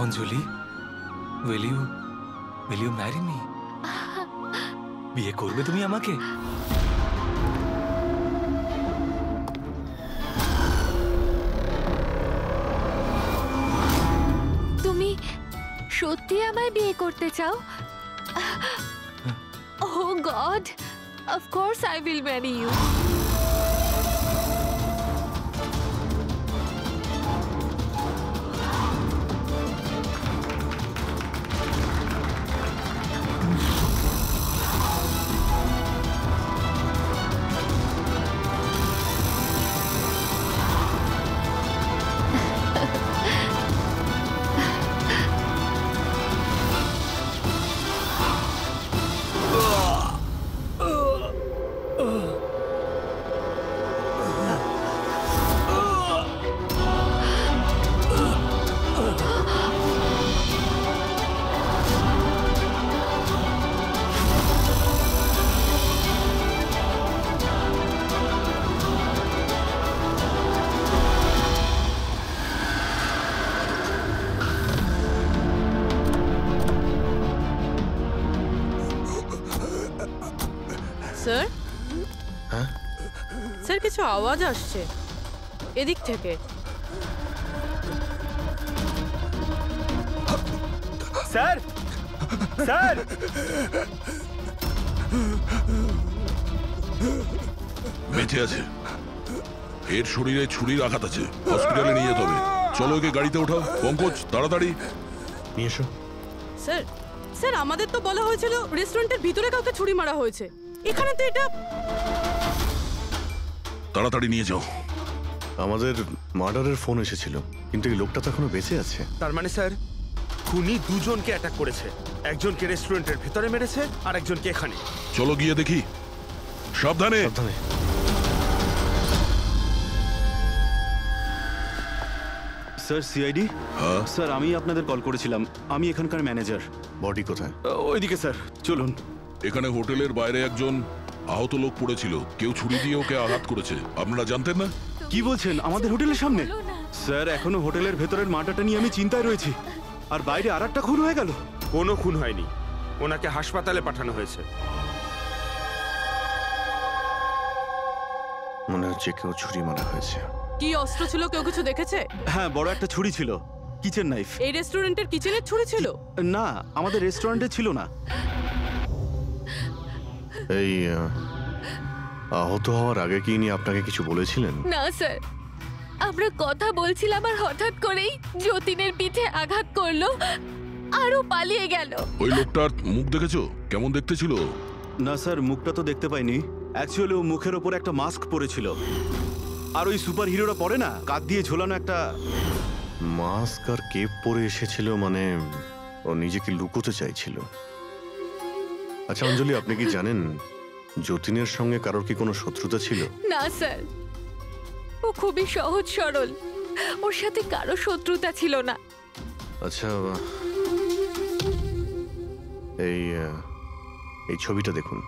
Anjali, will you marry me? বিয়ে করবে তুমি আমাকে? তুমি সত্যি আমায় বিয়ে করতে চাও? Oh God, of course I will marry you. Sir, sir কিছু আওয়াজ আসছে এদিক থেকে। স্যার, স্যার, বেঁচে আছে। এর শরীরে ছুরির আঘাত আছে, হসপিটালে নিয়ে যেতে হবে। চলো ওকে গাড়িতে ওঠাও। পঙ্কজ, তাড়াতাড়ি নিয়ে এসো। স্যার, স্যার আমাদের তো বলা হয়েছিল রেস্টুরেন্টের ভিতরে কাউকে ছুরি মারা হয়েছে, এখানে তো এটা। তাড়াতাড়ি নিয়ে যাও। আমাদের মার্ডারের ফোন এসেছিল, কিন্তু এই লোকটা তো এখনো বেঁচে আছে। তার মানে স্যার খুনি দুজনকে অ্যাটাক করেছে, একজনকে রেস্টুরেন্টের ভেতরে মেরেছে আর একজনকে এখানে। চলো গিয়ে দেখি। সাবধানে। সাবধানে। Sir, CID. স্যার, আমি আপনাদের কল করেছিলাম। আমি এখানকার ম্যানেজার। বডি কোথায়? ওইদিকে স্যার, চলুন। এখানে হোটেলের বাইরে একজন আহত লোক পড়েছিল, কেউ ছুরি দিয়ে ওকে আঘাত করেছে। আপনারা জানতেন না? কি বলছেন? আমাদের হোটেলের সামনে? স্যার, এখনো হোটেলের ভেতরের মাটাটা নিয়ে আমি চিন্তায় রয়েছি। আর বাইরে আর একটা খুন হয়ে গেল। কোনো খুন হয়নি, ওনাকে হাসপাতালে পাঠানো হয়েছে। মনে হচ্ছে কেউ ছুরি মারা হয়েছে। কি অস্ত্র ছিল, কেউ কিছু দেখেছে? হ্যাঁ, বড় একটা ছুরি ছিল, কিচেন নাইফ। এই রেস্টুরেন্টের কিচেনের ছুরি ছিল? না, আমাদের রেস্টুরেন্টে ছিল না। এই আহত হওয়ার আগে কি ইনি আপনাকে কিছু বলেছিলেন? না স্যার, আমরা কথা বলছিলাম আর হঠাৎ করেই যতীনের পিঠে আঘাত করলো আরও পালিয়ে গেল। ওই লোকটার মুখ দেখেছো? কেমন দেখতে ছিল? না স্যার, মুখটা তো দেখতে পাইনি। অ্যাকচুয়ালি ও মুখের ওপর একটা মাস্ক পরেছিল। আর ওই সুপার হিরোরা পরে না, কাঁধ দিয়ে ঝোলানো একটা মাস্ক আর কেপ পরে এসেছিল, মানে ও নিজেকে লুকোতে চাইছিল। আচ্ছা অঞ্জলি, আপনি কি জানেন যতীনের সঙ্গে কারোর কি কোনো শত্রুতা ছিল? না স্যার, ও খুবই সহজ সরল, ওর সাথে কারো শত্রুতা ছিল না। আচ্ছা, এই ছবিটা দেখুন।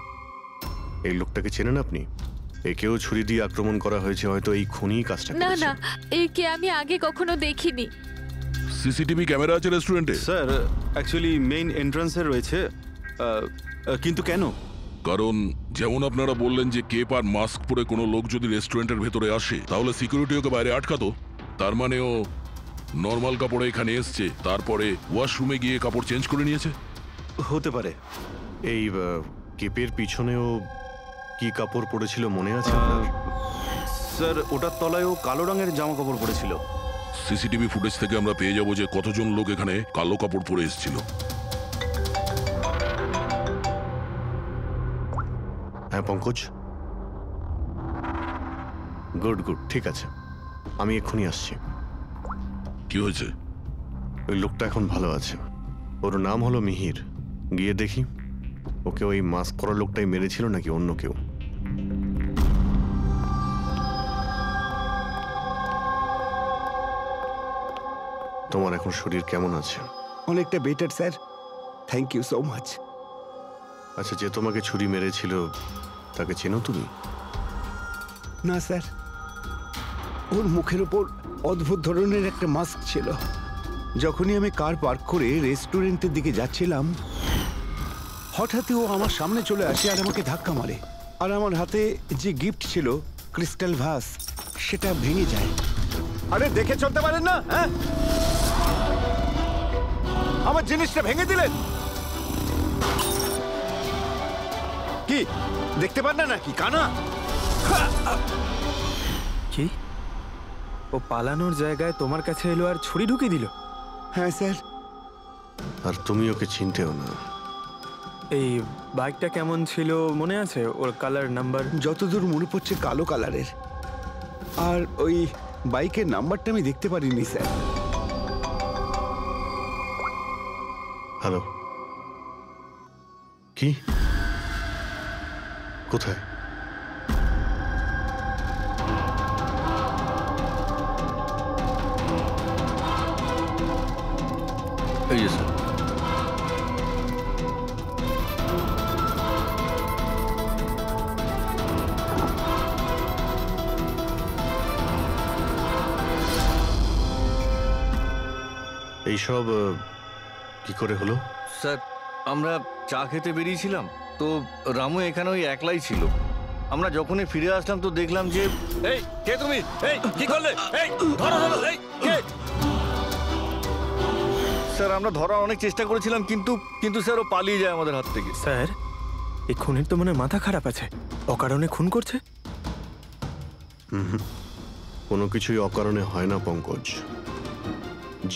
এই লোকটাকে চেনেন আপনি? একেও ছুরি দিয়ে আক্রমণ করা হয়েছে, হয়তো এই খুনি কাজটা না করেছে। না, একে আমি আগে কখনো দেখিনি। সিসিটিভি ক্যামেরা আছে রেস্টুরেন্টে? স্যার, অ্যাকচুয়ালি মেইন এন্ট্রান্সে রয়েছে। কিন্তু কেন? কারণ যেমন আপনারা বললেন যে কেপ আর মাস্ক পরে কোনো লোক যদি রেস্টুরেন্টের ভেতরে আসে, তাহলে সিকিউরিটি ওকে বাইরে আটকাতো। তার মানে ও নর্মাল কাপড়ে এখানে এসছে, তারপরে ওয়াশরুমে গিয়ে কাপড় চেঞ্জ করে নিয়েছে। হতে পারে। এই কেপের পিছনেও কি কাপড় পরেছিল মনে আছে আপনার? স্যার, ওটার তলায় ও কালো রঙের জামা কাপড় পরেছিল। সিসিটিভি ফুটেজ থেকে আমরা পেয়ে যাবো যে কতজন লোক এখানে কালো কাপড় পরে এসেছিল। হ্যাঁ পঙ্কজ, গুড গুড, ঠিক আছে, আমি এক্ষুনি আসছি। কি হয়েছে? ওই লোকটা এখন ভালো আছে, ওর নাম হলো মিহির। গিয়ে দেখি ওকে ওই মাস্ক পরা লোকটাই মেরেছিল নাকি অন্য কেউ। তোমার এখন শরীর কেমন আছে? অনেকটা better sir, thank you so much. আচ্ছা, যে তোমাকে ছুরি মেরেছিল তাকে চেনো তুমি? না স্যার, ওর মুখের উপর অদ্ভুত ধরনের একটা মাস্ক ছিল, যখনই আমি কার পার্ক করে রেস্টুরেন্টের দিকে যাচ্ছিলাম, হঠাৎই ও আমার সামনে চলে আসে আর আমাকে ধাক্কা মারে। আর আমার হাতে যে গিফট ছিল, ক্রিস্টাল ভাস, সেটা ভেঙে যায়। আরে দেখে চলতে পারেন না, হ্যাঁ? আমার জিনিসটা ভেঙে দিলেন। কি দেখতে পান না নাকি কানা? কি? ও পালানোর জায়গায় তোমার কাছে এলো আর ছুরি ঢুকিয়ে দিল? হ্যাঁ স্যার। আর তুমি ওকে চিনতেও না। এই বাইকটা কেমন ছিল মনে আছে? ওর কালার, নাম্বার? যতদূর মনে পড়ছে কালো কালারের। আর ওই বাইকের নাম্বারটা আমি দেখতে পারিনি স্যার। হ্যালো, কি? কোথায়? এই যে স্যার। এইসব কি করে হলো? স্যার, আমরা চা খেতে বেরিয়েছিলাম, তো রামু এখানে ওই একলাই ছিল। আমরা যখনই ফিরে আসলাম তো দেখলাম যে... এই কে তুমি? এই কি করলে? এই ধরো ধরো, এই কে? স্যার, আমরা ধরার অনেক চেষ্টা করেছিলাম, কিন্তু স্যার ও পালিয়ে যায় আমাদের হাত থেকে। স্যার, এই খুনের তো মনে হয় মাথা খারাপ আছে। অকারণে খুন করছে? কোনো কিছুই অকারণে হয় না পঙ্কজ।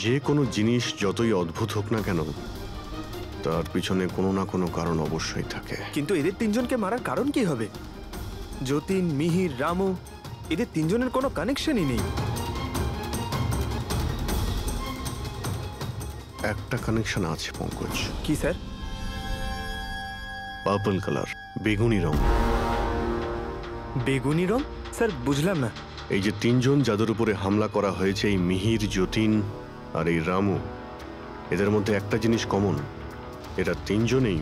যে কোনো জিনিস যতই অদ্ভুত হোক না কেন, তার পিছনে কোনো না কোনো কারণ অবশ্যই থাকে। কিন্তু এদের তিনজনকে মারার কারণ কি হবে? যতীন, মিহির, রামু, এদের তিনজনের কোনো কানেকশনই নেই। একটা কানেকশন আছে পঙ্কজ। কি স্যার? পার্পল কালার, বেগুনি রং। বেগুনি রং? স্যার, বুঝলাম না। এই যে তিনজন যাদের উপরে হামলা করা হয়েছে, এই মিহির, যতীন আর এই রামু, এদের মধ্যে একটা জিনিস কমন, এরা তিনজনেই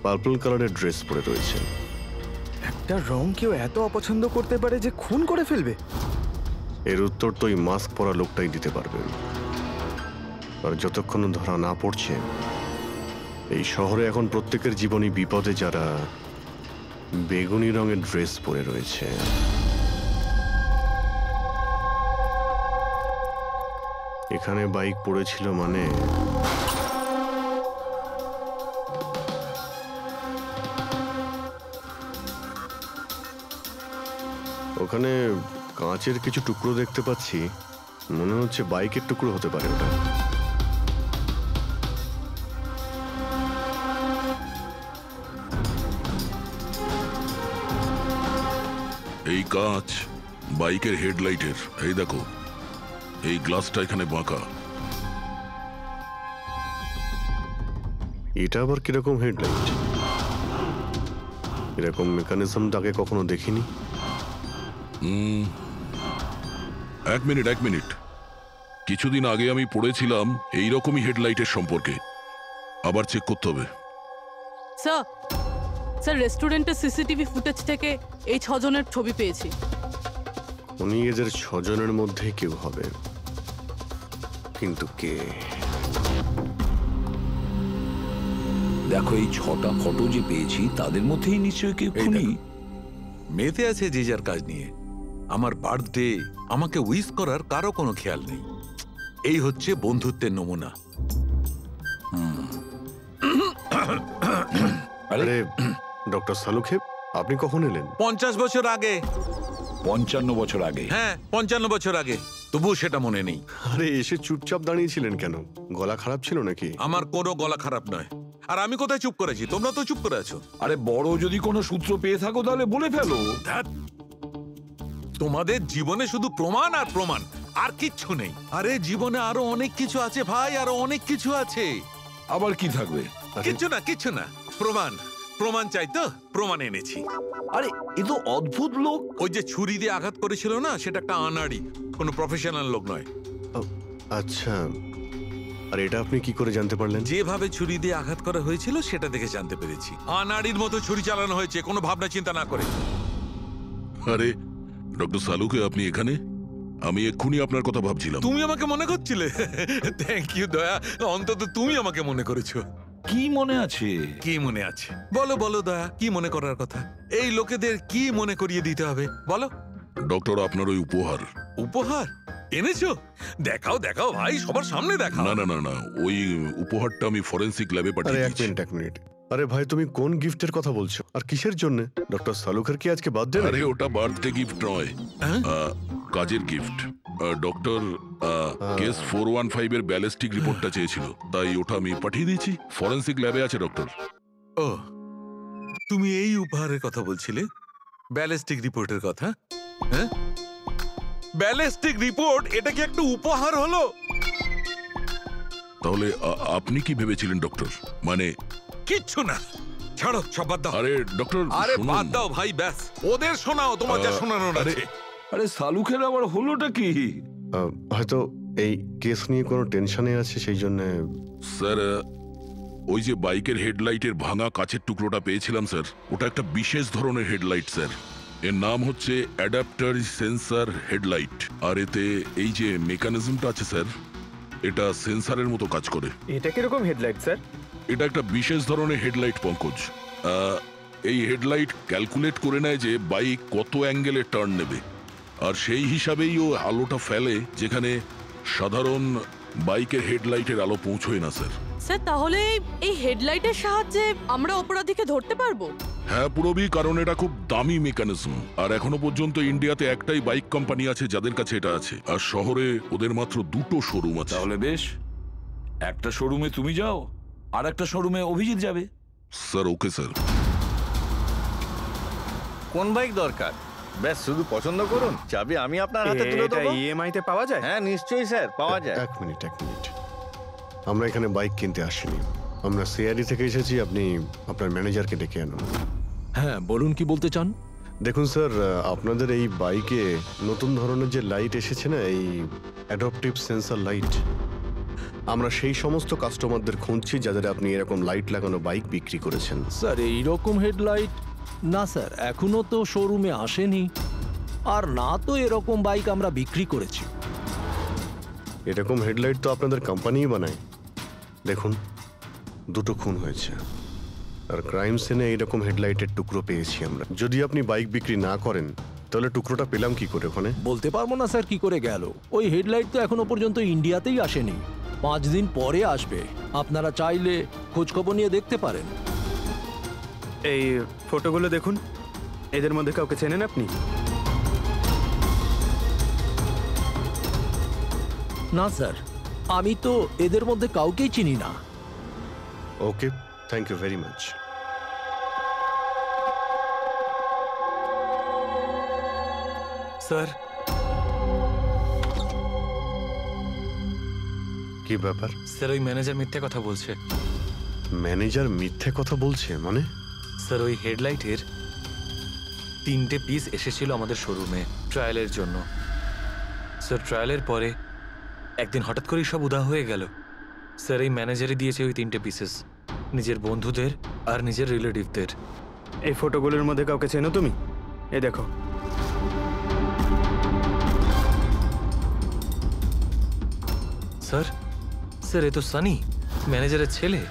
পার্পল কালারের ড্রেস পরে রয়েছে। একটা রং কেউ এত অপছন্দ করতে পারে যে খুন করে ফেলবে? এর উত্তর তো এই মাস্ক পরা লোকটাই দিতে পারবে। আর যতক্ষণ ধরা না পড়ছে, এই শহরে এখন প্রত্যেকের জীবনই বিপদে যারা বেগুনি রঙের ড্রেস পরে রয়েছে। এখানে বাইক পড়েছিল মানে ওখানে কাঁচের কিছু টুকরো দেখতে পাচ্ছি। মনে হচ্ছে বাইকের টুকরো হতে পারে ওটা। এই কাঁচ বাইকের হেডলাইটের। এই দেখো, এই গ্লাসটা এখানে বাঁকা। এটা আবার কিরকম হেডলাইট? এরকম মেকানিজম আগে কখনো দেখিনি। এক মিনিট। কিছুদিন আগে আমি পড়েছিলাম এইরকমই হেডলাইটের সম্পর্কে। আবার চেক করতে হবে। স্যার, রেস্টুরেন্টের সিসিটিভি ফুটেজ থেকে এই 6 জনের ছবি পেয়েছি। উনি এদের 6 জনের মধ্যে কেউ হবে, কিন্তু কে? দেখো, এই 6টা ফটো যে পেয়েছি তাদের মধ্যেই নিশ্চয়ই কেউ খুনি। মেতে আছে যে যার কাজ নিয়ে। আমার বার্থডে, আমাকে উইশ করার কারো কোনো খেয়াল নেই। এই হচ্ছে বন্ধুত্বের নমুনা। আরে ডক্টর সালুখেব, আপনি কখন এলেন? 50 বছর আগে। 55 বছর আগে? হ্যাঁ, 55 বছর আগে। তবুও সেটা মনে নেই। আরে এসে চুপচাপ দাঁড়িয়েছিলেন কেন? গলা খারাপ ছিল নাকি? আমার কোনো গলা খারাপ নয়। আর আমি কোথায় চুপ করেছি? তোমরা তো চুপ করে আছো। আরে বড় যদি কোনো সূত্র পেয়ে থাকো তাহলে বলে ফেলো। তোমাদের জীবনে শুধু প্রমাণ আর প্রমাণ, আর কিচ্ছু নেই। আরে জীবনে আরো অনেক কিছু আছে ভাই, আরো অনেক কিছু আছে। আবার কি থাকবে? কিচ্ছু না। প্রমাণ চাই তো, প্রমাণ এনেছি। আরে এ তো অদ্ভুত লোক। ওই যে ছুরি দিয়ে আঘাত করেছিল না, সেটা একটা আনাড়ি, কোনো প্রফেশনাল লোক নয়। আচ্ছা, আর এটা আপনি কি করে জানতে পারলেন? যেভাবে ছুরি দিয়ে আঘাত করা হয়েছিল সেটা দেখে জানতে পেরেছি। আনাড়ির মতো ছুরি চালানো হয়েছে, কোনো ভাবনা চিন্তা না করে। আরে ডক্টর সালুকে, আপনি এখানে? আমি এক্ষুনি আপনার কথা ভাবছিলাম। তুমি আমাকে মনে করছিলে? থ্যাংক ইউ দয়া, অন্তত তুমি আমাকে মনে করেছো। কি মনে আছে? কি মনে আছে বলো বলো দয়া, কি মনে করার কথা? এই লোকেদের কি মনে করিয়ে দিতে হবে বলো। ডক্টর, আপনার ওই উপহার। উপহার এনেছো? দেখাও দেখাও ভাই, সবার সামনে দেখাও। না না না না, ওই উপহারটা আমি ফরেন্সিক ল্যাবে আরে পাঠিয়ে এক দিয়েছি। মিনিট এক মিনিট, আরে ভাই তুমি কোন গিফটের কথা বলছো আর কিসের জন্য? ডক্টর সালুকের কি আজকে বার্থডে? আরে ওটা বার্থডে গিফট নয়, কাজের গিফট। ডক্টর কেস 415 এর ব্যালিস্টিক রিপোর্টটা চেয়েছিল, তাই ওটা আমি পাঠিয়ে দিয়েছি। ফরেন্সিক ল্যাবে আছে ডক্টর। ও, তুমি এই উপহারের কথা বলছিলে? ব্যালিস্টিক রিপোর্টের কথা? হ্যাঁ, ব্যালিস্টিক রিপোর্ট, এটা কি একটা উপহার হলো? তাহলে আপনি কি ভেবেছিলেন ডক্টর? মানে কিচ্ছু না, ছাড়ো সব বাদ দাও। আরে ডক্টর, আরে শুনুন। বাদ দাও ভাই, ব্যাস ওদের শোনাও তোমার যা শোনানোর আরে, আছে। আরে সালুকের আবার হলোটা কি? হয়তো এই কেস নিয়ে কোনো টেনশনে আছে সেই জন্য। স্যার, ওই যে বাইকের হেডলাইটের ভাঙা কাচের টুকরোটা পেয়েছিলাম স্যার, ওটা একটা বিশেষ ধরনের হেডলাইট স্যার। এর নাম হচ্ছে অ্যাডাপ্টার সেন্সর হেডলাইট। আর এতে এই যে মেকানিজমটা আছে স্যার, এটা সেন্সরের মতো কাজ করে। এটা কিরকম হেডলাইট স্যার? এটা একটা বিশেষ ধরনের হেডলাইট পঙ্কজ। এই হেডলাইট ক্যালকুলেট করে নেয় যে বাইক কত অ্যাঙ্গেলে টার্ন নেবে, আর সেই হিসাবেই ও আলোটা ফেলে যেখানে সাধারণ বাইকের হেডলাইটের আলো পৌঁছয় না স্যার। স্যার তাহলে এই হেডলাইটের সাহায্যে আমরা অপরাধীকে ধরতে পারবো? হ্যাঁ পুরোবি, কারণ এটা খুব দামি মেকানিজম। আর এখনো পর্যন্ত ইন্ডিয়াতে একটাই বাইক কোম্পানি আছে যাদের কাছে এটা আছে, আর শহরে ওদের মাত্র 2টো শোরুম আছে। তাহলে বেশ, একটা শোরুমে তুমি যাও আর একটা শোরুমে অভিজিৎ যাবে। Sir okay sir. কোন বাইক দরকার? ব্যাস শুধু পছন্দ করুন, চাবি আমি আপনার হাতে তুলে এটা দেবো। ইএমআই তে পাওয়া যায়? হ্যাঁ নিশ্চয়ই স্যার, পাওয়া যায়। এক মিনিট এক মিনিট, আমরা এখানে বাইক কিনতে আসিনি, আমরা সিআইডি থেকে এসেছি। আপনি আপনার ম্যানেজারকে ডেকে আনুন। হ্যাঁ বলুন, কি বলতে চান? দেখুন স্যার, আপনাদের এই বাইকে নতুন ধরনের যে লাইট এসেছে না, এই অ্যাডাপটিভ সেন্সর লাইট, আমরা সেই সমস্ত কাস্টমারদের খুঁজছি যাদের আপনি এরকম লাইট লাগানো বাইক বিক্রি করেছেন। স্যার এইরকম হেডলাইট না স্যার, এখনো তো শোরুমে আসেনি, আর না তো এরকম বাইক আমরা বিক্রি করেছি। এরকম হেডলাইট তো আপনাদের কোম্পানিই বানায়। দেখুন, 2টো খুন হয়েছে, আর ক্রাইম সিনে এইরকম হেডলাইটের টুকরো পেয়েছি আমরা। যদি আপনি বাইক বিক্রি না করেন তাহলে টুকরোটা পেলাম কি করে ওখানে? বলতে পারবো না স্যার কি করে গেল। ওই হেডলাইট তো এখনো পর্যন্ত ইন্ডিয়াতেই আসেনি, 5 দিন পরে আসবে। আপনারা চাইলে খোঁজখবর নিয়ে দেখতে পারেন। এই ফটোগুলো দেখুন, এদের মধ্যে কাউকে চেনেন আপনি? না স্যার, আমি তো এদের মধ্যে কাউকেই চিনি না। Okay, thank you very much. Sir, কি ব্যাপার? স্যার ওই ম্যানেজার মিথ্যে কথা বলছে। ম্যানেজার মিথ্যে কথা বলছে মানে? স্যার ওই হেডলাইটের 3টে পিস এসেছিল আমাদের শোরুমে ট্রায়ালের জন্য। স্যার ট্রায়ালের পরে একদিন হঠাৎ করেই সব উধাও হয়ে গেল। স্যার এই ম্যানেজারই দিয়েছে ওই 3টে পিসেস, নিজের বন্ধুদের আর নিজের রিলেটিভদের। এই ফটোগুলোর মধ্যে কাউকে চেনো তুমি? এই দেখো। স্যার, স্যার এ তো সানি, ম্যানেজারের ছেলে।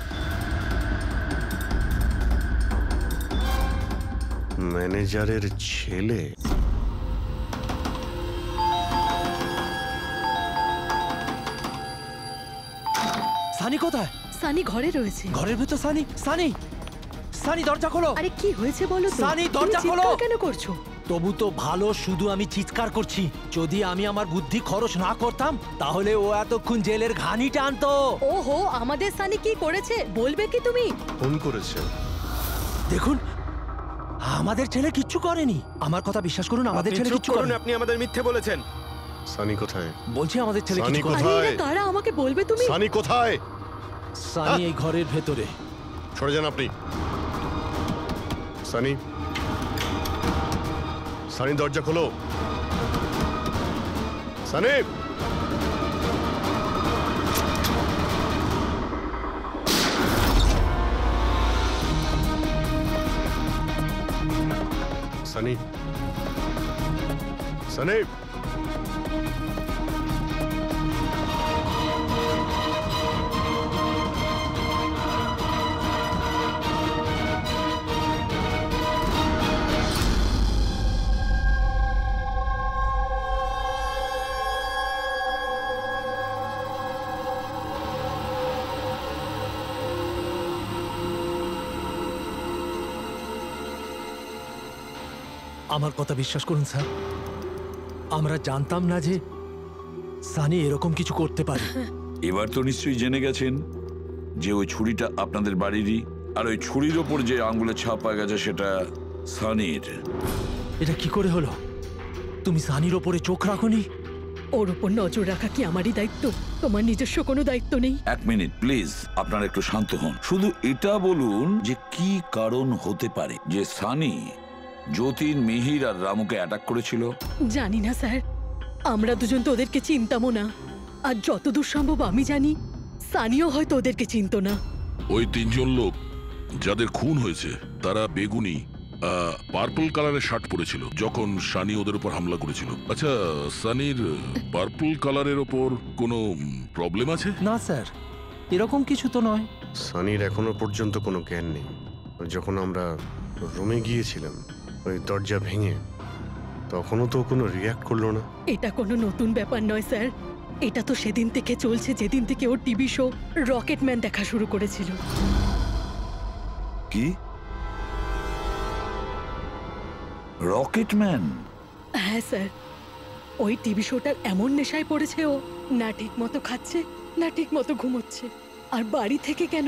ম্যানেজারের ছেলে? সানি কোথায়? সানি ঘরে রয়েছে। ঘরের ভেতর সানি? সানি, সানি দরজা খোলো। আরে কি হয়েছে বলো তো? সানি তুমি দরজা খোলো। চিৎকার কেন করছো? তবু তো ভালো, শুধু আমি চিৎকার করছি। যদি আমি আমার বুদ্ধি খরচ না করতাম তাহলে ও এতক্ষণ জেলের ঘানি টানতো। ওহো, আমাদের সানি কি করেছে বলবে কি তুমি? ফোন করেছে। দেখুন, আমাদের ছেলে কিচ্ছু করেনি। আমার কথা বিশ্বাস করুন, আমাদের ছেলে কিচ্ছু করেনি। আপনি আমাদের মিথ্যে বলেছেন। সানি কোথায়? বলছি আমাদের ছেলে সানি কিছু করেনি। কোথায়? আরে এরা কারা আমাকে বলবে তুমি? সানি কোথায়? সানি এই ঘরের ভেতরে। সরে যান আপনি। সানি, সানি দরজা খোলো। সানি, সানি, সানি। আমার কথা বিশ্বাস করুন স্যার, আমরা জানতাম না যে সানি এরকম কিছু করতে পারে। এবার তো নিশ্চয়ই জেনে গেছেন যে ওই ছুরিটা আপনাদের বাড়িরই, আর ওই ছুরির ওপর যে আঙ্গুলের ছাপ পাওয়া গেছে সেটা সানির। এটা কি করে হলো? তুমি সানির ওপরে চোখ রাখোনি? ওর উপর নজর রাখা কি আমারই দায়িত্ব? তোমার নিজস্ব কোনো দায়িত্ব নেই? এক মিনিট প্লিজ, আপনারা একটু শান্ত হন। শুধু এটা বলুন যে কি কারণ হতে পারে যে সানি যতীন, মিহির আর রামুকে অ্যাটাক করেছিল। জানি না স্যার, আমরা দুজন তো ওদেরকে চিনতামও না। আর যতদূর সম্ভব আমি জানি সানিও হয়তো ওদেরকে চিনতো না। ওই তিনজন লোক যাদের খুন হয়েছে তারা বেগুনি পার্পল কালারের শার্ট পরেছিল যখন সানি ওদের উপর হামলা করেছিল। আচ্ছা, সানির পার্পল কালারের ওপর কোনো প্রবলেম আছে? না স্যার, এরকম কিছু তো নয়। সানির এখনো পর্যন্ত কোনো জ্ঞান নেই। যখন আমরা রুমে গিয়েছিলাম ওই দরজা ভেঙে, তখনও তো কোনো রিয়াক্ট করলো না। এটা কোনো নতুন ব্যাপার নয় স্যার, এটা তো সেদিন থেকে চলছে যেদিন থেকে ওর টিভি শো রকেটম্যান দেখা শুরু করেছিল। কি? রকেটম্যান? হ্যাঁ স্যার, ওই টিভি শোটার এমন নেশায় পড়েছে ও, না ঠিক মতো খাচ্ছে না ঠিক মতো ঘুমোচ্ছে। আর বাড়ি থেকে কেন,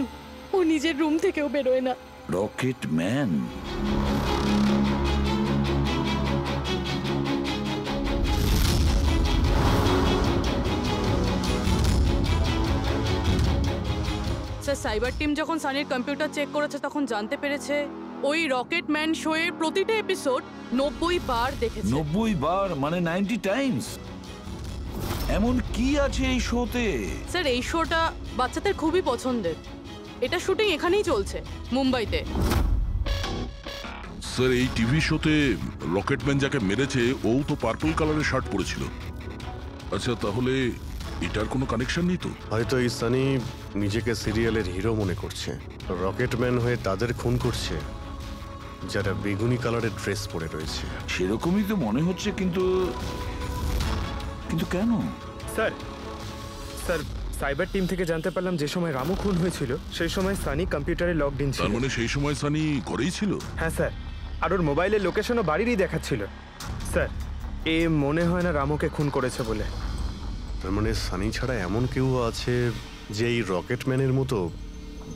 ও নিজের রুম থেকেও বেরোয় না। রকেটম্যান? স্যার, সাইবার টিম যখন সানির কম্পিউটার চেক করেছে তখন জানতে পেরেছে ওই রকেটম্যান শো এর প্রতিটা এপিসোড 90 বার দেখেছে। 90 বার মানে 90 টাইমস? এমন কি আছে এই শোতে? স্যার, এই শোটা বাচ্চাদের খুবই পছন্দের। এটা শুটিং এখানেই চলছে, মুম্বাইতে। স্যার, এই টিভি শোতে রকেটম্যান যাকে মেরেছে ও তো পার্পল কালারের শার্ট পরেছিল। আচ্ছা, তাহলে এটার কোনো কানেকশন নেই তো? হয়তো এই সানি নিজেকে সিরিয়ালের হিরো মনে করছে, রকেটম্যান হয়ে তাদের খুন করছে যারা বেগুনি কালারের ড্রেস পরে রয়েছে। সেরকমই তো মনে হচ্ছে, কিন্তু কিন্তু কেন? স্যার, সাইবার টিম থেকে জানতে পারলাম যে সময় রামু খুন হয়েছিল সেই সময় সানি কম্পিউটারে লগড ইন ছিল। তার মানে সেই সময় সানি ঘরেই ছিল? হ্যাঁ স্যার, আর ওর মোবাইলের লোকেশনও বাড়িরই দেখাচ্ছিল। স্যার, এ মনে হয় না রামুকে খুন করেছে বলে। তার মানে সানি ছাড়া এমন কেউ আছে যে এই রকেটম্যানের মতো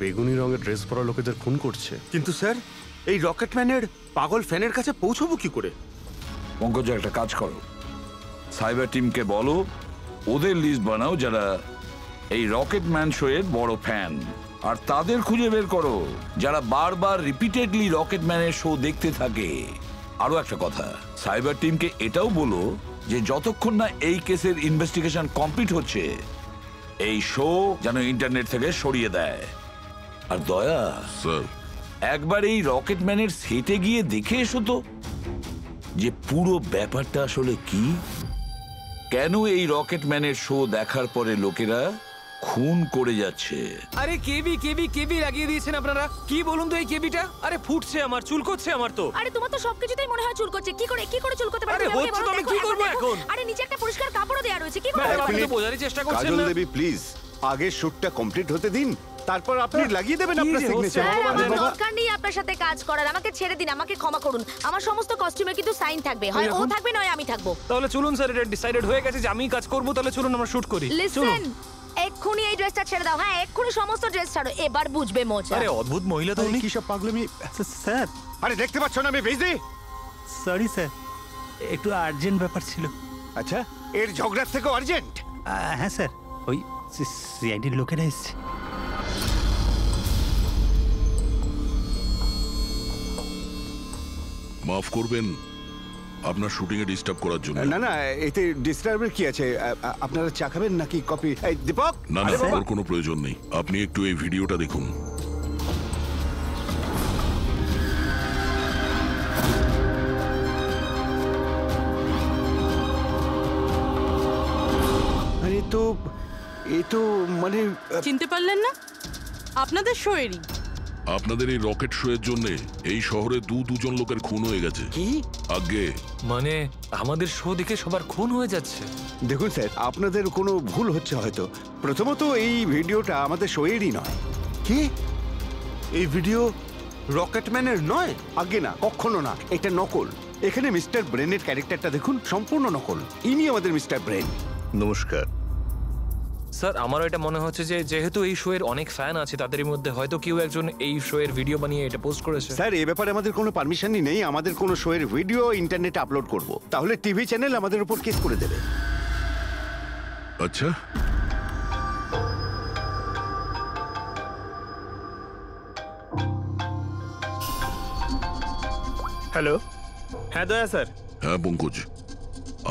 বেগুনি রঙের ড্রেস পরা লোকেদের খুন করছে। কিন্তু স্যার, এই রকেটম্যানের পাগল ফ্যানের কাছে পৌঁছবো কি করে? পঙ্কজ, একটা কাজ করো, সাইবার টিমকে বলো ওদের লিস্ট বানাও যারা এই রকেটম্যান শো এর বড় ফ্যান, আর তাদের খুঁজে বের করো যারা বারবার রিপিটেডলি রকেটম্যানের শো দেখতে থাকে। আরো একটা কথা, সাইবার টিমকে এটাও বলো যে যতক্ষণ না এই কেসের ইনভেস্টিগেশন কমপ্লিট হচ্ছে এই শো যেন ইন্টারনেট থেকে সরিয়ে দেয়। আর দয়া স্যার, একবার এই রকেটম্যানের সেটে গিয়ে দেখে এসো তো যে পুরো ব্যাপারটা আসলে কি, কেন এই রকেটম্যানের শো দেখার পরে লোকেরা খুন করে যাচ্ছে। আরে কেবি কেবি কেবি লাগিয়ে দিয়েছেন আপনারা। কি বলুন তো এই কেবিটা? আরে ফুটছে আমার, চুলকোচ্ছে আমার তো। আরে তোমার তো সবকিছুতেই মনে হয় চুলকোচ্ছে। কি করে চুলকোতে পারে? আরে হচ্ছে তো, আমি কি করব এখন? আরে নিচে একটা পরিষ্কার কাপড়ও দেয়া রয়েছে, কি করে? আপনি তো বোঝারই চেষ্টা করছেন কাজল না। দেবী প্লিজ, আগে শুটটা কমপ্লিট হতে দিন, তারপর আপনি লাগিয়ে দেবেন আপনার সিগনেচার। আমার দরকার নেই আপনার সাথে কাজ করার, আমাকে ছেড়ে দিন, আমাকে ক্ষমা করুন। আমার সমস্ত কস্টিউমে কিন্তু সাইন থাকবে, হয় ও থাকবে নয় আমি থাকবো। তাহলে চলুন স্যার, এটা ডিসাইডেড হয়ে গেছে যে আমিই কাজ করব। তাহলে চলুন আমরা শুট করি। লিসেন, এক্ষুনি এই ড্রেসটা ছেড়ে দাও। হ্যাঁ, এক্ষুনি সমস্ত ড্রেস ছাড়ো, এবার বুঝবে মজা। আরে অদ্ভুত মহিলা তো উনি। কি সব পাগলামি স্যার। আরে দেখতে পাচ্ছ না আমি ভেজে? সরি স্যার, একটু আর্জেন্ট ব্যাপার ছিল। আচ্ছা, এর ঝগড়ার থেকে আর্জেন্ট? হ্যাঁ স্যার, ওই সিআইডির লোকেরা এসছে। মাফ করবেন আপনার শুটিং এ ডিস্টার্ব করার জন্য। না না, এতে ডিস্টার্বের কি আছে? আপনারা চা খাবেন নাকি কফি? এই দীপক, না না, ওর কোনো প্রয়োজন নেই। আপনি একটু এই ভিডিওটা দেখুন। এ তো মানে চিনতে পারলেন না? আপনাদের শোয়েরই। আপনাদের এই রকেট শো এর জন্য এই শহরে দুজন লোকের খুন হয়ে গেছে। কি? আগে মানে আমাদের শো দেখে সবার খুন হয়ে যাচ্ছে। দেখুন স্যার, আপনাদের কোনো ভুল হচ্ছে হয়তো। প্রথমত এই ভিডিওটা আমাদের শোয়েরই নয়। কি? এই ভিডিও রকেটম্যানের নয়? আগে না, কখনো না, এটা নকল। এখানে মিস্টার ব্রেনের ক্যারেক্টারটা দেখুন, সম্পূর্ণ নকল। ইনি আমাদের মিস্টার ব্রেন। নমস্কার স্যার, আমারও এটা মনে হচ্ছে যে যেহেতু এই শো এর অনেক ফ্যান আছে, তাদের মধ্যে হয়তো কেউ একজন এই শো এর ভিডিও বানিয়ে এটা পোস্ট করেছে। স্যার, এ ব্যাপারে আমাদের কোনো পারমিশনই নেই। আমাদের কোনো শোয়ের ভিডিও ইন্টারনেটে আপলোড করব, তাহলে টিভি চ্যানেল আমাদের উপর কেস করে দেবে। আচ্ছা, হ্যালো, হ্যাঁ দয়া স্যার। হ্যাঁ পঙ্কজ,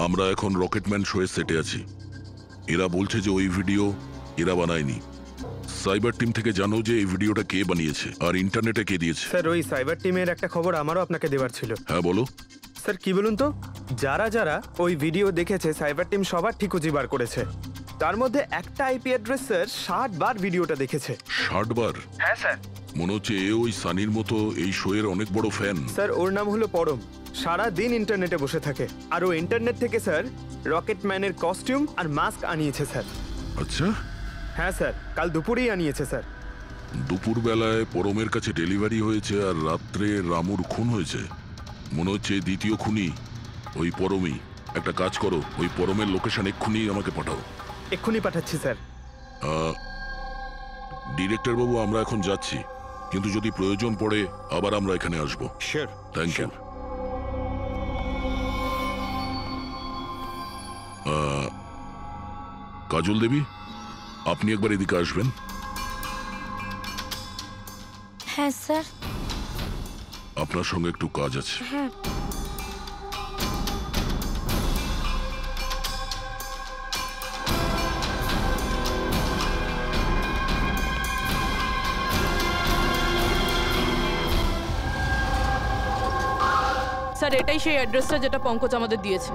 আমরা এখন রকেটম্যান শো এর সেটে আছি। এরা বলছে যে ওই ভিডিও এরা বানায়নি। সাইবার টিম থেকে জানো যে এই ভিডিওটা কে বানিয়েছে আর ইন্টারনেটে কে দিয়েছে? স্যার, ওই সাইবার টিমের একটা খবর আমারও আপনাকে দেওয়ার ছিল। হ্যাঁ বলো। স্যার, কি বলুন তো, যারা যারা ওই ভিডিও দেখেছে সাইবার টিম সবার ঠিকুজি বার করেছে। তার মধ্যে একটা আইপি অ্যাড্রেস স্যার 60 বার ভিডিওটা দেখেছে। 60 বার? হ্যাঁ স্যার। মনে হচ্ছে এ ওই সানির মতো এই শো এর অনেক বড় ফ্যান। স্যার, ওর নাম হলো পরম। সারা দিন ইন্টারনেটে বসে থাকে আর ও ইন্টারনেট থেকে স্যার রকেটম্যানের কস্টিউম আর মাস্ক আনিয়েছে স্যার। আচ্ছা। হ্যাঁ স্যার, কাল দুপুরেই আনিয়েছে স্যার। দুপুর বেলায় পরমের কাছে ডেলিভারি হয়েছে আর রাত্রে রামুর খুন হয়েছে। মনে হচ্ছে দ্বিতীয় খুনি ওই পরমই। একটা কাজ করো, ওই পরমের লোকেশন এক্ষুনি আমাকে পাঠাও। এক্ষুনি পাঠাচ্ছি স্যার। ডিরেক্টর বাবু, আমরা এখন যাচ্ছি, কিন্তু যদি প্রয়োজন পড়ে আবার আমরা এখানে আসবো। Sure. Thank you. Kajal Devi, আপনি একবার এদিকে আসবেন। হ্যাঁ স্যার। আপনার সঙ্গে একটু কাজ আছে। হ্যাঁ। স্যার, এটাই সেই অ্যাড্রেসটা যেটা পঙ্কজ আমাদের দিয়েছে।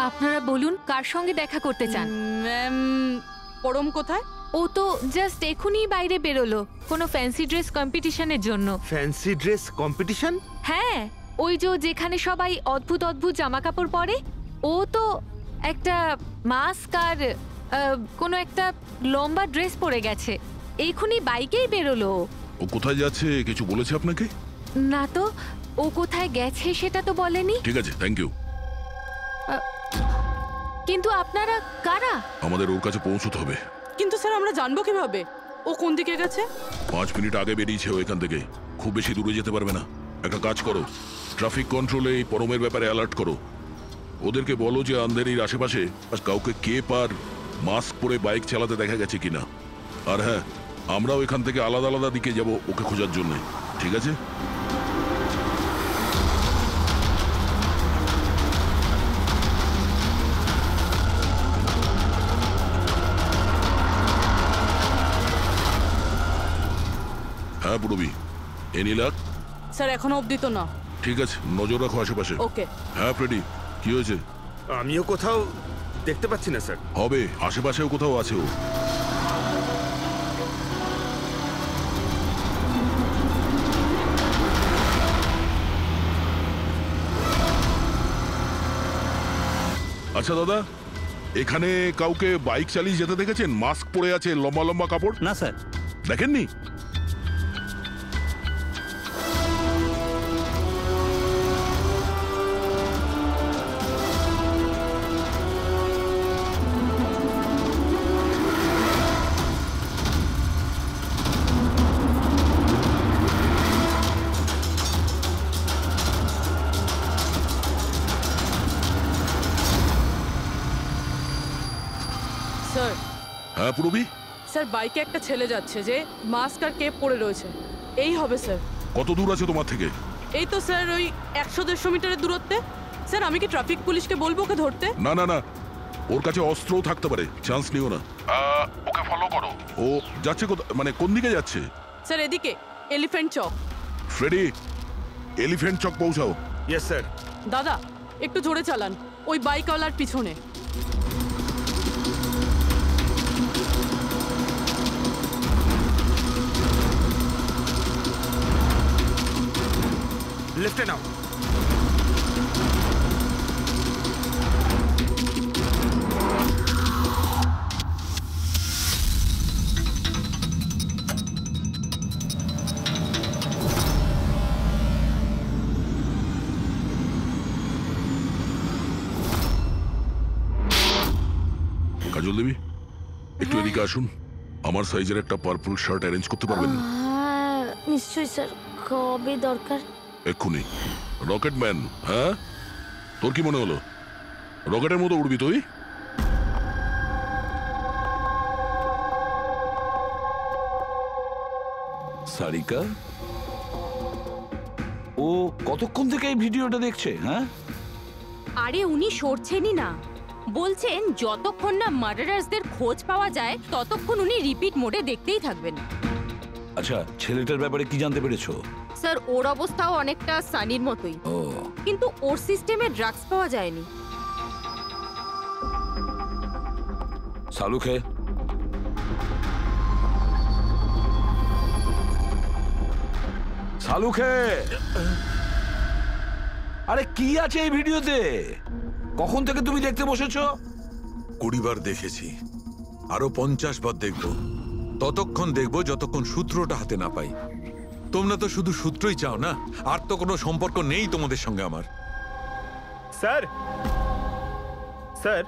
আপনারা বলুন কার সঙ্গে দেখা করতে চান? ম্যাম, পরম কোথায়? ও তো জাস্ট এখনই বাইরে বেরোলো কোনো ফ্যান্সি ড্রেস কম্পিটিশনের জন্য। Fancy dress competition? হ্যাঁ, ওই যেখানে সবাই অদ্ভুত অদ্ভুত জামা কাপড় পরে, ও তো একটা মাস্ক আর কোনো একটা লম্বা ড্রেস পরে গেছে। এইখুনি বাইকেই বেরোলো। ও কোথায় যাচ্ছে কিছু বলেছে আপনাকে? না তো, ও কোথায় গেছে সেটা তো বলেনি। ঠিক আছে, থ্যাংক ইউ। কিন্তু আপনারা কারা? আমাদের ওর কাছে পৌঁছতে হবে। কিন্তু স্যার, আমরা জানবো কিভাবে ও কোন দিকে গেছে? 5 মিনিট আগে বেরিয়েছে ও এখান থেকে। খুব বেশি দূরে যেতে পারবে না। একটা কাজ করো, ট্রাফিক কন্ট্রোলে এই পরমের ব্যাপারে অ্যালার্ট করো। ওদেরকে বলো যে আন্ধেরির আশেপাশে কাউকে কেপ আর মাস্ক পরে বাইক চালাতে দেখা গেছে কিনা। আর হ্যাঁ, আমরাও এখান থেকে আলাদা আলাদা দিকে যাব ওকে খোঁজার জন্য। ঠিক আছে? হ্যাঁ পুরবি, এনি লাক? স্যার, এখনো অবধি তো না। ঠিক আছে, নজর রাখো আশেপাশে। ওকে। হ্যাঁ ফ্রেডি, কি হয়েছে? আমিও কোথাও দেখতে পাচ্ছি না স্যার। হবে, আশেপাশেও কোথাও আছে ও। আচ্ছা দাদা, এখানে কাউকে বাইক চালিয়ে যেতে দেখেছেন? মাস্ক পরে আছে, লম্বা লম্বা কাপড়? না স্যার। দেখেননি? স্যার। হ্যাঁ পুরবি? স্যার, বাইকে একটা ছেলে যাচ্ছে যে মাস্ক আর কেপ পরে রয়েছে। এই হবে স্যার। কত দূর আছে তোমার থেকে? এই তো স্যার, ওই 100-150 মিটারের দূরত্বে। স্যার, আমি কি ট্রাফিক পুলিশকে বলবো ওকে ধরতে? না না না, ওর কাছে অস্ত্রও থাকতে পারে, চান্স নিও না। ওকে ফলো করো। ও যাচ্ছে মানে কোন দিকে যাচ্ছে? স্যার এদিকে, elephant Chowk. Freddie, elephant Chowk পৌঁছাও। Yes sir. দাদা একটু জোরে চালান, ওই বাইকওয়ালার পিছনে। লেফটে নাও। কাজল দেবী, একটু এদিকে আসুন। আমার সাইজের একটা পার্পল শার্ট অ্যারেঞ্জ করতে পারবেন? নিশ্চয়ই স্যার, কবে দরকার? এক্ষুনি। রকেট ম্যান, হ্যাঁ? তোর কি মনে হলো রকেটের মতো উড়বি তুই? সারিকা, ও কতক্ষণ থেকে এই ভিডিওটা দেখছে? হ্যাঁ, আরে উনি সরছেনই না, বলছেন যতক্ষণ না মার্ডারার্সদের খোঁজ পাওয়া যায় ততক্ষণ উনি রিপিট মোডে দেখতেই থাকবেন। আচ্ছা, ছেলেটার ব্যাপারে কি জানতে পেরেছো? স্যার ওর অবস্থাও অনেকটা সানির মতোই, ও, কিন্তু ওর সিস্টেমে ড্রাগস পাওয়া যায়নি। সালুখে, সালুখে, আরে কি আছে এই ভিডিওতে? কখন থেকে তুমি দেখতে বসেছো? 20 বার দেখেছি, আরো 50 বার দেখবো। ততক্ষণ দেখবো যতক্ষণ সূত্রটা হাতে না পাই। তোমরা তো শুধু সূত্রই চাও না, আর তো কোনো সম্পর্ক নেই তোমাদের সঙ্গে আমার। স্যার, স্যার,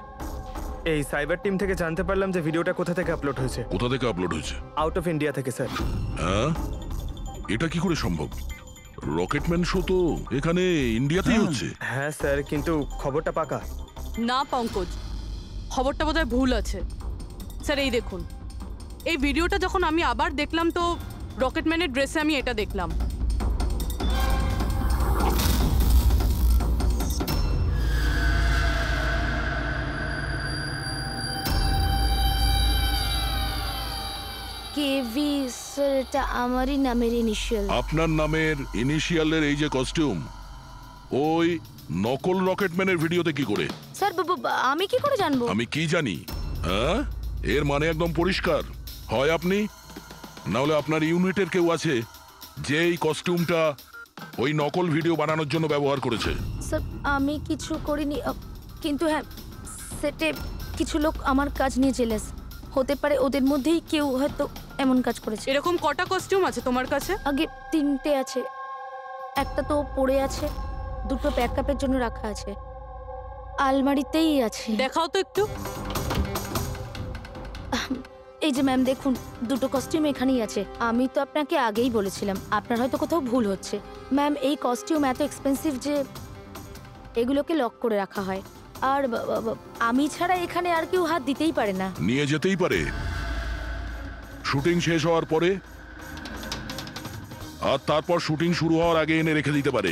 এই সাইবার টিম থেকে জানতে পারলাম যে ভিডিওটা কোথা থেকে আপলোড হয়েছে। কোথা থেকে আপলোড হয়েছে? আউট অফ ইন্ডিয়া থেকে স্যার। হ্যাঁ, এটা কি করে সম্ভব? রকেটম্যান শো তো এখানে ইন্ডিয়াতেই হচ্ছে। হ্যাঁ স্যার, কিন্তু খবরটা পাকা না পঙ্কজ, খবরটা বোধহয় ভুল আছে। স্যার এই দেখুন, এই ভিডিওটা যখন আমি আবার দেখলাম তো রকেটম্যানের ড্রেসে আমি এটা দেখলাম। কেভি স্যার, এটা আমারই নামের ইনিশিয়াল। আপনার নামের ইনিশিয়ালের এই যে কস্টিউম, ওই নকল রকেটম্যানের ভিডিওতে কি করে? স্যার আমি কি করে জানবো? আমি কি জানি? হ্যাঁ, এর মানে একদম পরিষ্কার, হয় আপনি না হলে আপনার ইউনিটের কেউ আছে যে এই কস্টিউমটা ওই নকল ভিডিও বানানোর জন্য ব্যবহার করেছে। স্যার আমি কিছু করিনি, কিন্তু হ্যাঁ, সেটে কিছু লোক আমার কাজ নিয়ে জেলাস। হতে পারে ওদের মধ্যেই কেউ হয়তো এমন কাজ করেছে। এরকম কটা কস্টিউম আছে তোমার কাছে? আগে 3টে আছে, একটা তো পড়ে আছে, 2টো ব্যাকআপের জন্য রাখা আছে, আলমারিতেই আছে। দেখাও তো একটু। এই যে ম্যাম দেখুন, 2টো কস্টিউম এখানেই আছে। আমি তো আপনাকে আগেই বলেছিলাম, আপনার হয়তো কোথাও ভুল হচ্ছে। ম্যাম এই কস্টিউম এত এক্সপেন্সিভ যে এগুলোকে লক করে রাখা হয়, আর আমি ছাড়া এখানে আর কেউ হাত দিতেই পারে না। নিয়ে যেতেই পারে শুটিং শেষ হওয়ার পরে, আর তারপর শুটিং শুরু হওয়ার আগে এনে রেখে দিতে পারে।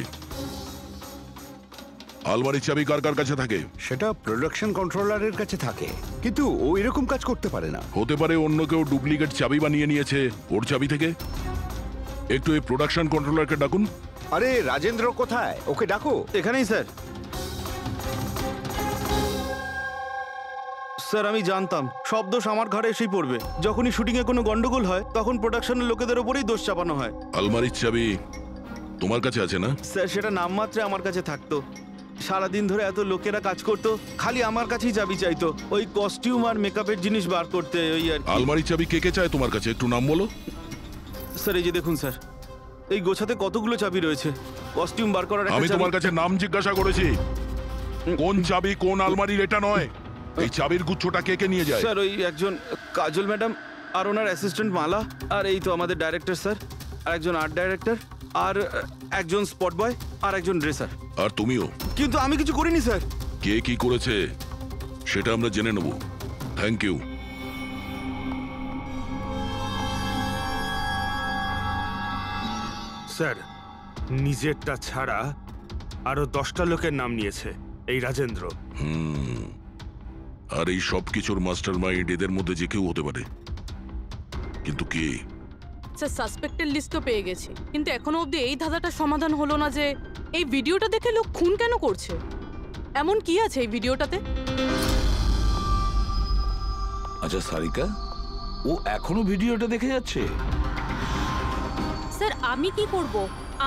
আলমারির চাবি কার কার কাছে থাকে? সেটা প্রোডাকশন কন্ট্রোলারের কাছে থাকে, কিন্তু ও এরকম কাজ করতে পারে না। হতে পারে অন্য কেউ ডুপ্লিকেট চাবি বানিয়ে নিয়েছে ওর চাবি থেকে। একটু এই প্রোডাকশন কন্ট্রোলারকে ডাকুন। আরে রাজেন্দ্র কোথায়? ওকে ডাকো। এখানেই স্যার। স্যার আমি জানতাম সব দোষ আমার ঘাড়ে এসেই পড়বে। যখনই শুটিং এ কোনো গন্ডগোল হয় তখন প্রোডাকশনের লোকেদের উপরেই দোষ চাপানো হয়। আলমারির চাবি তোমার কাছে আছে না? স্যার সেটা নামমাত্রে আমার কাছে থাকতো। সারাদিন ধরে এত লোকেরা কাজ করতো, খালি আমার কাছেই চাবি চাইতো, ওই কস্টিউম আর মেকআপের জিনিস বার করতে। ওই আর আলমারির চাবি কে কে চায় তোমার কাছে? একটু নাম বলো। স্যার এই যে দেখুন স্যার, এই গোছাতে কতগুলো চাবি রয়েছে। কস্টিউম বার করার আমি তোমার কাছে নাম জিজ্ঞাসা করেছি, কোন চাবি কোন আলমারির এটা নয়। এই চাবির গুচ্ছটা কে কে নিয়ে যায়? স্যার ওই একজন কাজল ম্যাডাম, আর ওনার অ্যাসিস্ট্যান্ট মালা, আর এই তো আমাদের ডাইরেক্টর স্যার, আর একজন আর্ট ডাইরেক্টর, আর একজন স্পট বয়, আর একজন ড্রেসার। আর তুমিও? কিন্তু আমি কিছু করিনি স্যার। কে কি করেছে সেটা আমরা জেনে নেব। Thank you. স্যার নিজেরটা ছাড়া আরো 10টা লোকের নাম নিয়েছে এই রাজেন্দ্র। আর এই সব কিছুর মাস্টার মাইন্ড এদের মধ্যে যে কেউ হতে পারে, কিন্তু কে? স্যার সাসপেক্টেড লিস্ট তো পেয়ে গেছি, কিন্তু এখনো অবধি এই ধাঁধাটার সমাধান হলো না যে এই ভিডিওটা দেখে লোক খুন কেন করছে। এমন কি আছে এই ভিডিওটাতে? আচ্ছা সারিকা, ও এখনো ভিডিওটা দেখে যাচ্ছে? স্যার আমি কি করব,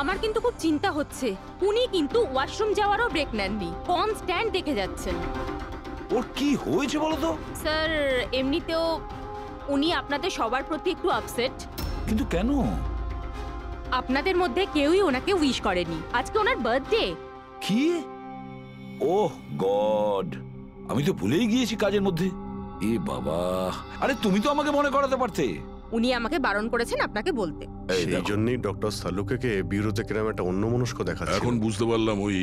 আমার কিন্তু খুব চিন্তা হচ্ছে। উনি কিন্তু ওয়াশরুম যাওয়ারও ব্রেক নেননি, কনস্ট্যান্ট দেখে যাচ্ছেন। ওর কি হয়েছে বলো তো? স্যার এমনিতেও উনি আপনাদের সবার প্রতি একটু আপসেট। কিন্তু কেন? আপনাদের মধ্যে কেউই ওনাকে উইশ করেনি, আজকে ওনার বার্থডে। কি? ওহ গড, আমি তো ভুলেই গিয়েছি কাজের মধ্যে। এ বাবা, আরে তুমি তো আমাকে মনে করাতে পারতে। উনি আমাকে বারণ করেছেন আপনাকে বলতে। এই জন্যই ডক্টর সালুকে বিউরোতে কিরম একটা অন্যমনস্ক দেখাচ্ছে। এখন বুঝতে পারলাম ওই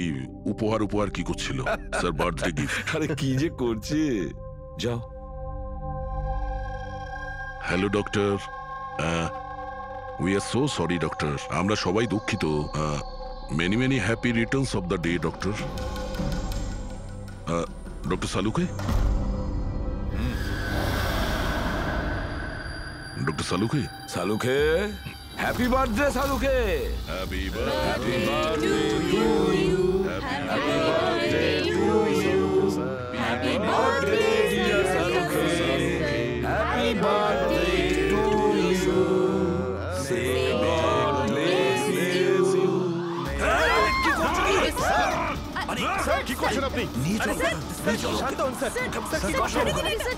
উপহার কি করছিল। Sir birthday gift. আরে কি যে করছে। যাও। Hello doctor, we are so sorry doctor, আমরা সবাই দুঃখিত। Many many happy returns of the day doctor. Doctor Saluke, doctor Saluke, Saluke happy birthday Saluke. Happy birthday to you, happy birthday to you, happy birthday dear Saluke, happy birthday to you, say God bless you. কি করছেন? আরে sir কি করছেন আপনি? নিয়ে চলো, নিয়ে চলো। শান্ত হন স্যার। স্যার কি করছেন?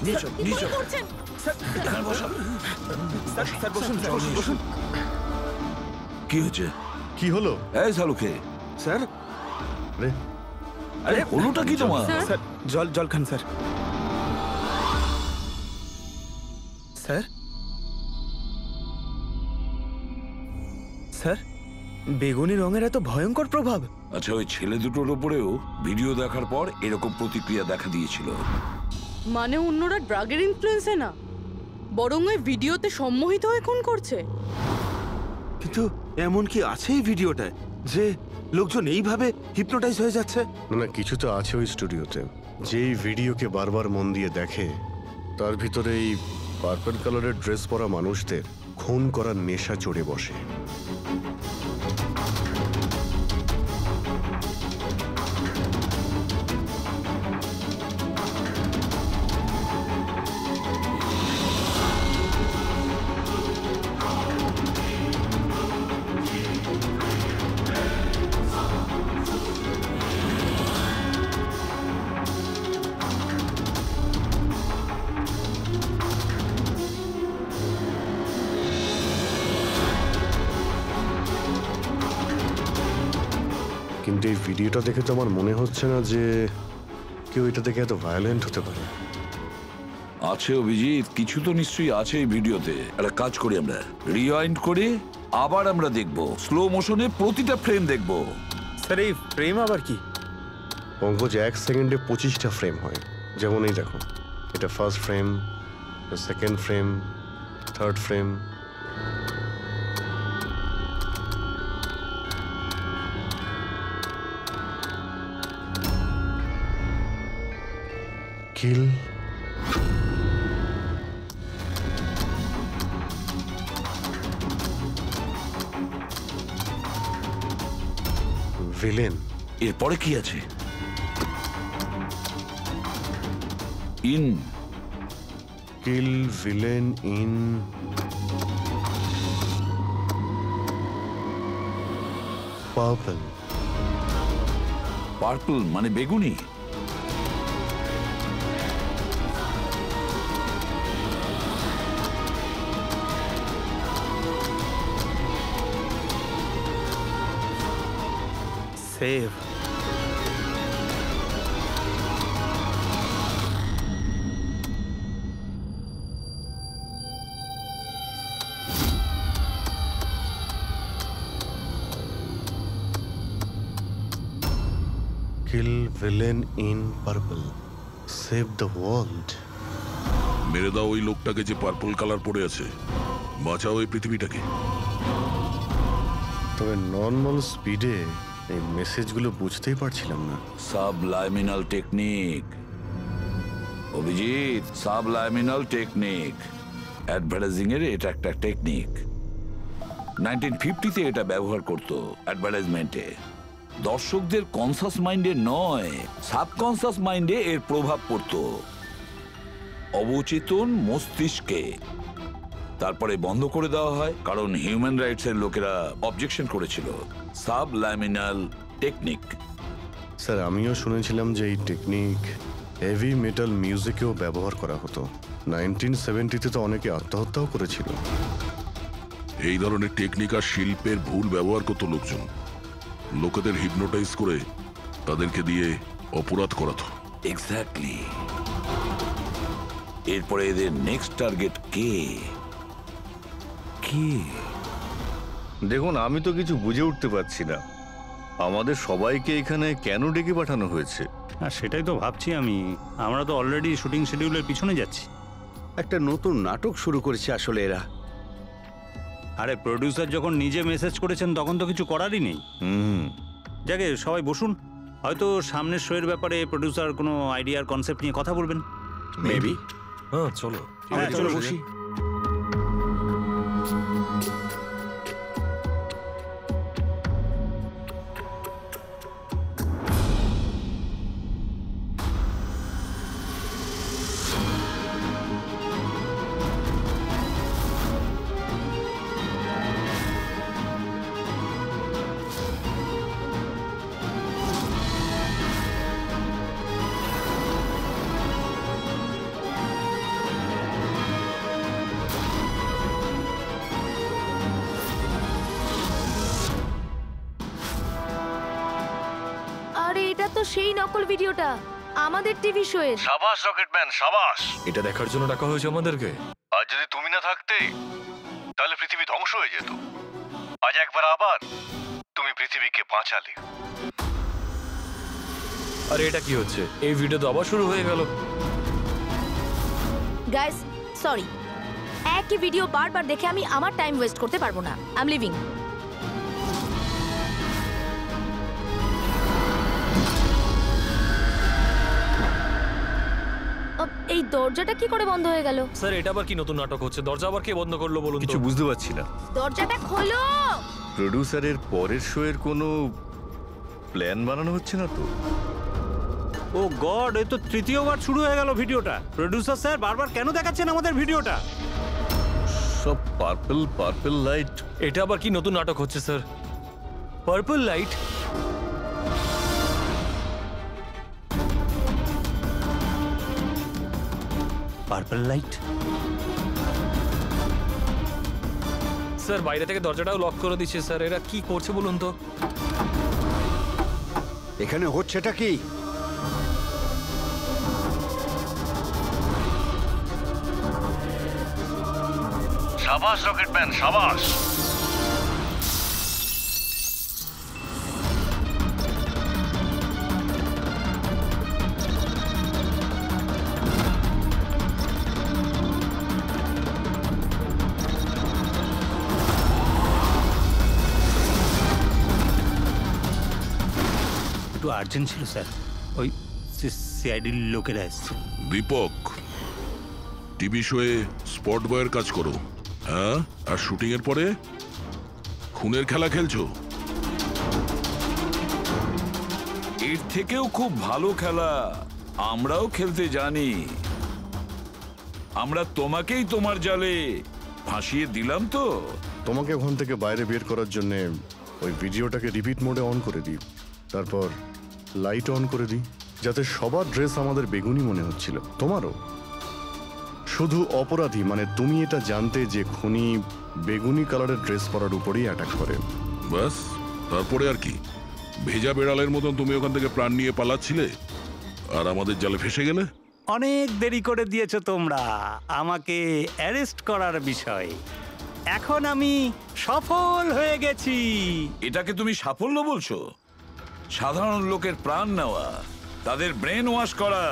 নিয়ে চলো, নিয়ে চলো। এখানে বসো। স্যার বসুন, বসুন। কি হচ্ছে? কি হলো? এই সালুকে। স্যার আরে হলোটা কি তোমার? স্যার জল খান স্যার। স্যার স্যার বেগুনি রঙের এত ভয়ঙ্কর প্রভাব। আচ্ছা, ওই ছেলে দুটোর উপরেও ভিডিও দেখার পর এরকম প্রতিক্রিয়া দেখা দিয়েছিল। মানে অন্যরা ড্রাগের ইনফ্লুয়েন্সে না, বরং ওই ভিডিওতে সম্মোহিত হয়ে খুন করছে। কিন্তু এমন কি আছে এই ভিডিওটায় যে লোকজন এইভাবে হিপনোটাইজ হয়ে যাচ্ছে? না, কিছু তো আছে ওই স্টুডিওতে। যেই ভিডিওকে বারবার মন দিয়ে দেখে তার ভিতরে এই পার্পল কালারের ড্রেস পরা মানুষদের খুন করার নেশা চড়ে বসে। কিন্তু এই ভিডিওটা দেখে তো আমার মনে হচ্ছে না যে কেউ এটা দেখে এত ভায়োলেন্ট হতে পারে। আছে অভিজিৎ, কিছু তো নিশ্চয়ই আছে এই ভিডিওতে। একটা কাজ করি, আমরা রিওয়াইন্ড করে আবার আমরা দেখব, স্লো মোশনে প্রতিটা ফ্রেম দেখব। স্যার এই ফ্রেম আবার কি? পঙ্কজ, 1 সেকেন্ডে 25টা ফ্রেম হয়। যেমন এই দেখো, এটা first frame, second frame, third frame. Kill, villain. এরপরে কি আছে? In, kill, villain, in, purple. Purple মানে বেগুনি? Save. Kill, villain, in, purple, save the world. মেরে দাও ওই লোকটাকে যে পার্পল কালার পরে আছে, বাঁচাও এই পৃথিবীটাকে। তবে নর্মাল স্পিডে এই মেসেজগুলো বুঝতেই পারছিলাম না। সাবলাইমিনাল টেকনিক। অভিজিৎ, সাবলাইমিনাল টেকনিক, অ্যাডভার্টাইজিং এর এটা একটা টেকনিক। 1950-তে এটা ব্যবহার করত অ্যাডভার্টাইজমেন্টে। দর্শকদের কনসাস মাইন্ডে নয়, সাবকনসাস মাইন্ডে এর প্রভাব পড়ত, অবচেতন মস্তিষ্কে। তারপরে বন্ধ করে দেওয়া হয় কারণ হিউম্যান রাইটস এর লোকেরা অবজেকশন করেছিল। সাবলাইমিনাল টেকনিক। স্যার, আমিও শুনেছিলাম যে এই টেকনিক হেভি মেটাল মিউজিকেও ব্যবহার করা হতো। 1970-তে তো অনেকে আত্মহত্যাও করেছিল। এই ধরনের টেকনিক আর শিল্পের ভুল ব্যবহার করতো লোকজন। লোকেদের হিপনোটাইজ করে তাদেরকে দিয়ে অপরাধ করাতো। এক্স্যাক্টলি। এরপরে এদের নেক্সট টার্গেট কে? দেখুন, আমি তো কিছু বুঝে উঠতে পারছি না। আমাদের সবাইকে এখানে কেন ডেকে পাঠানো হয়েছে? সেটাই তো ভাবছি আমি। আমরা তো অলরেডি শুটিং শিডিউলের পিছনে যাচ্ছি। একটা নতুন নাটক শুরু করেছে আসলে এরা। আরে প্রডিউসার যখন নিজে মেসেজ করেছেন তখন তো কিছু করারই নেই। যাকে সবাই বসুন, হয়তো সামনের শোয়ের ব্যাপারে প্রডিউসার কোনো আইডিয়ার কনসেপ্ট নিয়ে কথা বলবেন। মেবি। হ্যাঁ, চলো চলো বসি। আরে এটা তো সেই নকল ভিডিওটা আমাদের টিভি শোয়ের। সাবাস রকেটম্যান, সাবাস। এটা দেখার জন্য ডাকা হয়েছে আমাদেরকে। আর যদি তুমি না থাকতে তাহলে পৃথিবী ধ্বংস হয়ে যেত। আজ একবার আবার তুমি পৃথিবীকে বাঁচালে। আরে এটা কি হচ্ছে? এই ভিডিও তো আবার শুরু হয়ে গেল। গাইস, সরি, একই ভিডিও বারবার দেখে আমি আমার টাইম ওয়েস্ট করতে পারবো না। I am living. এই দরজাটা কি করে বন্ধ হয়ে গেল? স্যার, এটা আবার কি নতুন নাটক হচ্ছে? দরজা আবার কে বন্ধ করলো বলুন? কিছু বুঝতে পারছি না। দরজাটা খোলো। প্রডিউসারের পরের শো এর কোনো প্ল্যান বানানো হচ্ছে না তো? ও গড, এই তো তৃতীয়বার শুরু হয়ে গেল ভিডিওটা। প্রডিউসার স্যার বারবার কেন দেখাচ্ছেন আমাদের ভিডিওটা? সব পার্পল পার্পল লাইট। এটা আবার কি নতুন নাটক হচ্ছে sir? Purple light? Purple light? Sir, বাইরে থেকে দরজাটাও লক করে দিচ্ছে স্যার। এরা কি করছে বলুন তো? এখানে হচ্ছেটা কি? সাবাস রকেটম্যান, সাবাস। একটু আর্জেন্ট ছিল স্যার, ওই সিআইডির লোকেরা এসছে। দীপক, টিভি শোয়ে স্পট বয়ের কাজ করো, হ্যাঁ? আর শুটিং এর পরে খুনের খেলা খেলছো? এর থেকেও খুব ভালো খেলা আমরাও খেলতে জানি। আমরা তোমাকেই তোমার জালে ফাঁসিয়ে দিলাম তো। তোমাকে ওখান থেকে বাইরে বের করার জন্য ওই ভিডিওটাকে রিপিট মোডে অন করে দিই, তারপর লাইট অন করে দিই, যাতে সবার ড্রেস আমাদের বেগুনি মনে হচ্ছিল, তোমারও। শুধু অপরাধী মানে তুমি এটা জানতে যে খুনি বেগুনি কালারের ড্রেস পরার উপরেই অ্যাটাক করে। বাস, তারপরে আর কি? ভেজা বেড়ালের মতন তুমি ওখান থেকে প্রাণ নিয়ে পালাচ্ছিলে আর আমাদের জালে ফেসে গেলে। অনেক দেরি করে দিয়েছো তোমরা আমাকে অ্যারেস্ট করার বিষয়। এখন আমি সফল হয়ে গেছি। এটাকে তুমি সাফল্য বলছো? সাধারণ লোকের প্রাণ নেওয়া, তাদের ব্রেন ওয়াশ করা,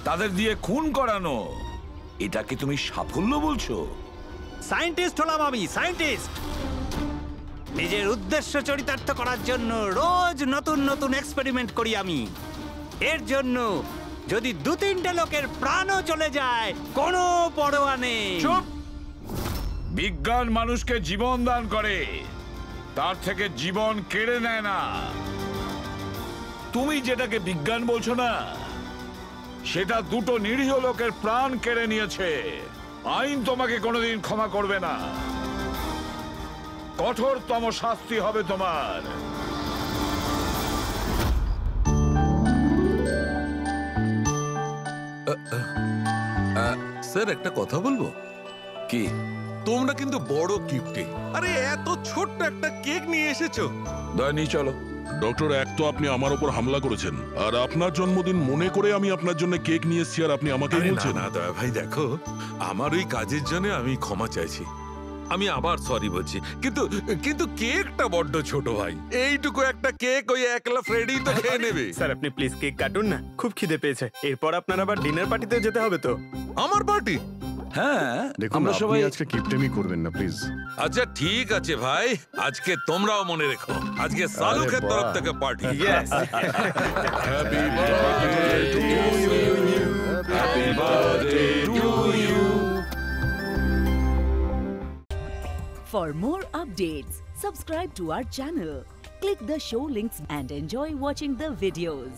তাদের দিয়ে খুন করানো, এটাকে তুমি সাফল্য বলছো? সায়েন্টিস্ট হলাম আমি, সায়েন্টিস্ট। নিজের উদ্দেশ্য চরিতার্থ করার জন্য রোজ নতুন নতুন এক্সপেরিমেন্ট করি আমি। এর জন্য যদি 2-3টে লোকের প্রাণও চলে যায় কোনো পরোয়া নেই। চুপ! বিজ্ঞান মানুষকে জীবন দান করে, তার থেকে জীবন কেড়ে নেয় না। তুমি যেটাকে বিজ্ঞান বলছো না, সেটা 2টো নিরীহ লোকের প্রাণ কেড়ে নিয়েছে। আইন তোমাকে কোনোদিন ক্ষমা করবে না, কঠোরতম শাস্তি হবে তোমার। স্যার একটা কথা বলবো কি? তোমরা কিন্তু বড় গিফটে, আরে এত ছোট্ট একটা কেক নিয়ে এসেছো। দয়নি চলো। ডক্টর, এক তো আপনি আমার উপর হামলা করেছেন, আর আপনার জন্মদিন মনে করে আমি আপনার জন্য কেক নিয়ে এসেছি, আর আপনি আমাকে আরে বলছেন? না দয়া ভাই, দেখো আমার ওই কাজের জন্য আমি ক্ষমা চাইছি, আমি আবার সরি বলছি, কিন্তু কিন্তু কেকটা বড্ড ছোট ভাই। এইটুকু একটা কেক ওই একলা ফ্রেডি তো খেয়ে নেবে। স্যার আপনি প্লিজ কেক কাটুন না, খুব খিদে পেয়েছে। এরপর আপনার আবার ডিনার পার্টিতে যেতে হবে তো। আমার পার্টি? হ্যাঁ, দেখুন আমরা আপনি সবাই আজকে কিপটেমি করবেন না প্লিজ। আচ্ছা ঠিক আছে ভাই, আজকে তোমরাও মনে রেখো, আজকে সালুকের বাহ। তরফ থেকে party. Yes. Happy birthday to you, happy birthday to you. For more updates, subscribe to our channel, click the show links and enjoy watching the videos.